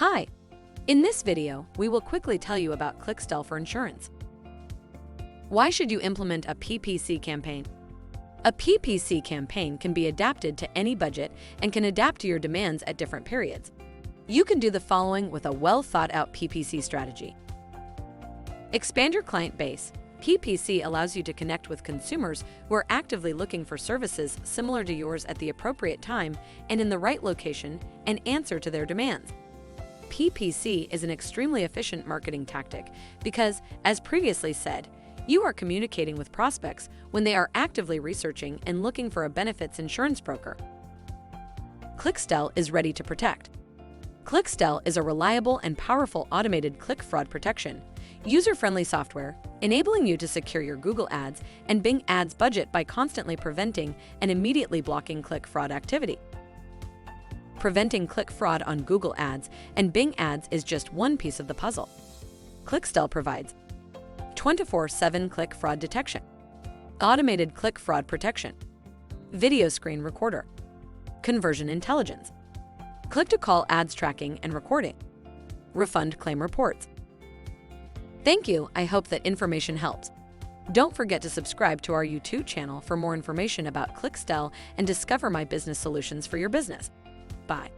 Hi! In this video, we will quickly tell you about Clixtell for Insurance. Why should you implement a PPC campaign? A PPC campaign can be adapted to any budget and can adapt to your demands at different periods. You can do the following with a well-thought-out PPC strategy. Expand your client base. PPC allows you to connect with consumers who are actively looking for services similar to yours at the appropriate time and in the right location and answer to their demands. PPC is an extremely efficient marketing tactic because, as previously said, you are communicating with prospects when they are actively researching and looking for a benefits insurance broker. Clixtell is ready to protect. Clixtell is a reliable and powerful automated click fraud protection, user-friendly software, enabling you to secure your Google Ads and Bing Ads budget by constantly preventing and immediately blocking click fraud activity. Preventing click fraud on Google Ads and Bing Ads is just one piece of the puzzle. Clixtell provides 24/7 click fraud detection, automated click fraud protection, video screen recorder, conversion intelligence, click-to-call ads tracking and recording, refund claim reports. Thank you. I hope that information helps. Don't forget to subscribe to our YouTube channel for more information about Clixtell and discover my business solutions for your business. Bye.